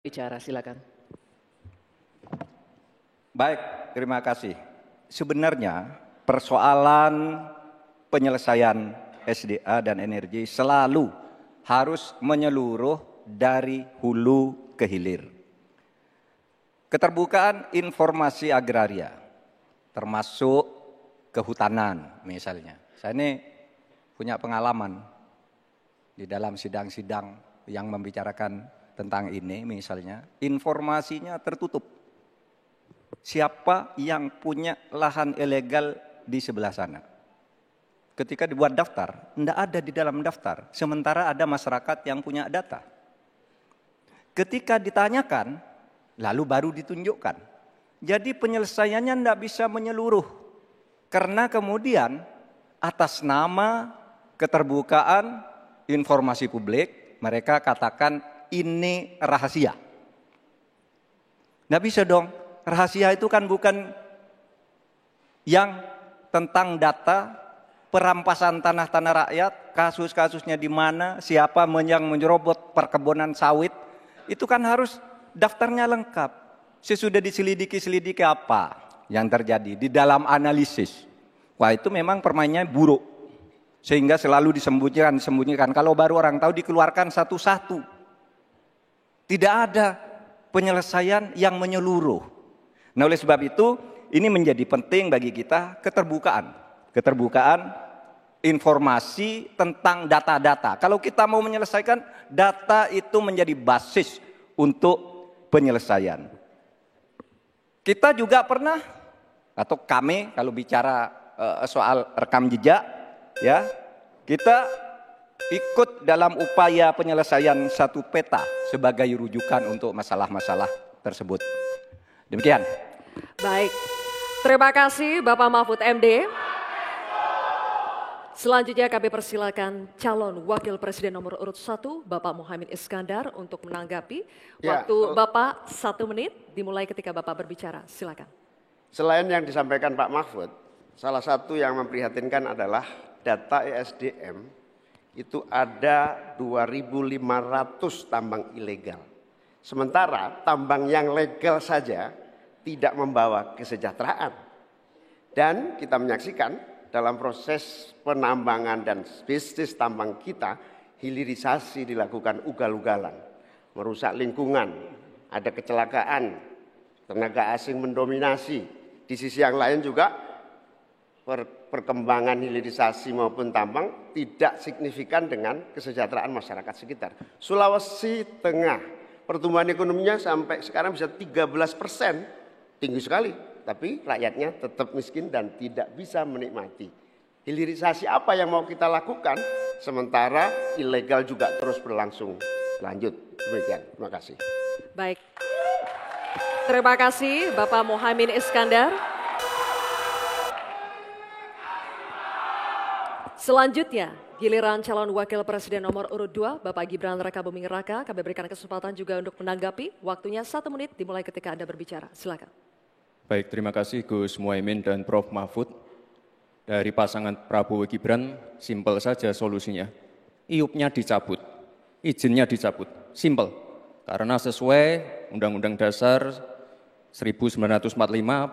Bicara, silakan. Baik, terima kasih. Sebenarnya persoalan penyelesaian SDA dan energi selalu harus menyeluruh dari hulu ke hilir. Keterbukaan informasi agraria, termasuk kehutanan misalnya. Saya ini punya pengalaman di dalam sidang-sidang yang membicarakan tentang ini misalnya, informasinya tertutup. Siapa yang punya lahan ilegal di sebelah sana? Ketika dibuat daftar, tidak ada di dalam daftar. Sementara ada masyarakat yang punya data. Ketika ditanyakan, lalu baru ditunjukkan. Jadi penyelesaiannya tidak bisa menyeluruh. Karena kemudian atas nama keterbukaan informasi publik, mereka katakan ini rahasia. Nggak bisa dong, rahasia itu kan bukan yang tentang data, perampasan tanah-tanah rakyat, kasus-kasusnya di mana, siapa yang menyerobot perkebunan sawit, itu kan harus daftarnya lengkap. Sesudah diselidiki apa yang terjadi di dalam analisis. Wah itu memang permainannya buruk, sehingga selalu disembunyikan. Kalau baru orang tahu dikeluarkan satu-satu. Tidak ada penyelesaian yang menyeluruh. Nah oleh sebab itu ini menjadi penting bagi kita keterbukaan informasi tentang data-data. Kalau kita mau menyelesaikan, data itu menjadi basis untuk penyelesaian. Kita juga pernah, atau kami kalau bicara soal rekam jejak, ya kita ikut dalam upaya penyelesaian satu peta sebagai rujukan untuk masalah-masalah tersebut. Demikian. Baik, terima kasih Bapak Mahfud MD. Selanjutnya kami persilakan calon Wakil Presiden nomor urut 1, Bapak Muhaimin Iskandar untuk menanggapi. Waktu Bapak 1 menit, dimulai ketika Bapak berbicara. Silakan. Selain yang disampaikan Pak Mahfud, salah satu yang memprihatinkan adalah data ESDM itu ada 2.500 tambang ilegal. Sementara tambang yang legal saja tidak membawa kesejahteraan. Dan kita menyaksikan dalam proses penambangan dan bisnis tambang kita, hilirisasi dilakukan ugal-ugalan, merusak lingkungan, ada kecelakaan, tenaga asing mendominasi. Di sisi yang lain juga perkembangan hilirisasi maupun tambang tidak signifikan dengan kesejahteraan masyarakat sekitar. Sulawesi Tengah, pertumbuhan ekonominya sampai sekarang bisa 13%, tinggi sekali. Tapi rakyatnya tetap miskin dan tidak bisa menikmati. Hilirisasi apa yang mau kita lakukan, sementara ilegal juga terus berlangsung. Lanjut, demikian. Terima kasih. Baik, terima kasih Bapak Muhaimin Iskandar. Selanjutnya, giliran calon Wakil Presiden nomor urut 2, Bapak Gibran Rakabuming Raka. Kami berikan kesempatan juga untuk menanggapi. Waktunya 1 menit dimulai ketika Anda berbicara. Silakan. Baik, terima kasih Gus Muhaimin dan Prof. Mahfud. Dari pasangan Prabowo Gibran, simpel saja solusinya. IUP-nya dicabut, izinnya dicabut, simpel. Karena sesuai Undang-Undang Dasar 1945,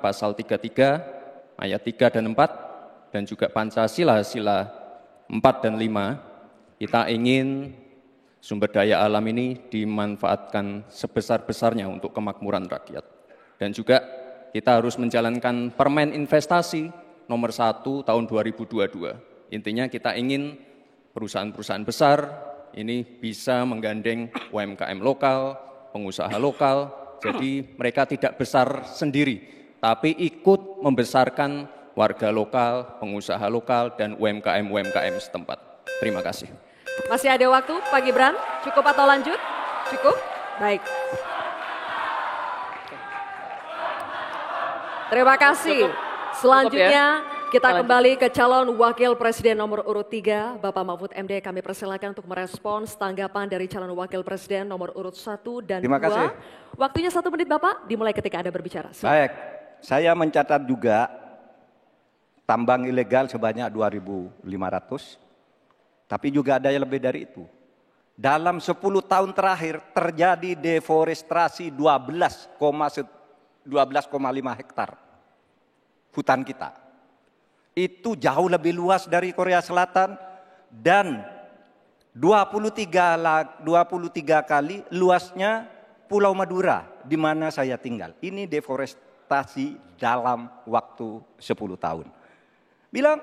Pasal 33, Ayat 3 dan 4, dan juga Pancasila, Sila 4 dan 5, kita ingin sumber daya alam ini dimanfaatkan sebesar-besarnya untuk kemakmuran rakyat. Dan juga kita harus menjalankan Permen Investasi nomor 1 tahun 2022. Intinya kita ingin perusahaan-perusahaan besar ini bisa menggandeng UMKM lokal, pengusaha lokal, jadi mereka tidak besar sendiri, tapi ikut membesarkan warga lokal, pengusaha lokal, dan UMKM setempat. Terima kasih. Masih ada waktu, Pak Gibran? Cukup atau lanjut? Cukup? Baik. Terima kasih. Selanjutnya kita kembali ke calon Wakil Presiden nomor urut 3, Bapak Mahfud MD. Kami persilakan untuk merespons tanggapan dari calon Wakil Presiden nomor urut 1 dan 2. Terima kasih. Waktunya 1 menit Bapak, dimulai ketika Anda berbicara. Silakan. Baik, saya mencatat juga tambang ilegal sebanyak 2.500, tapi juga ada yang lebih dari itu. Dalam 10 tahun terakhir terjadi deforestasi 12,5 hektar hutan kita. Itu jauh lebih luas dari Korea Selatan dan 23 kali luasnya Pulau Madura di mana saya tinggal. Ini deforestasi dalam waktu 10 tahun. Bilang,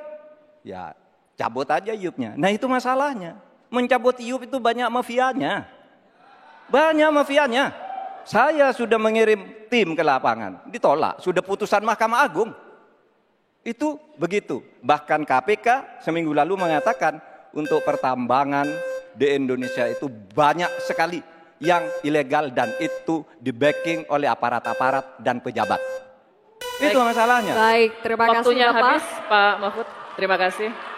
ya cabut aja IUP-nya. Nah itu masalahnya. Mencabut IUP itu banyak mafianya. Banyak mafianya. Saya sudah mengirim tim ke lapangan, ditolak. Sudah putusan Mahkamah Agung. Itu begitu. Bahkan KPK seminggu lalu mengatakan untuk pertambangan di Indonesia itu banyak sekali yang ilegal dan itu di-backing oleh aparat-aparat dan pejabat. Baik. Itu masalahnya. Baik, terima kasih Waktunya Bapak. habis Pak Mahfud. Terima kasih.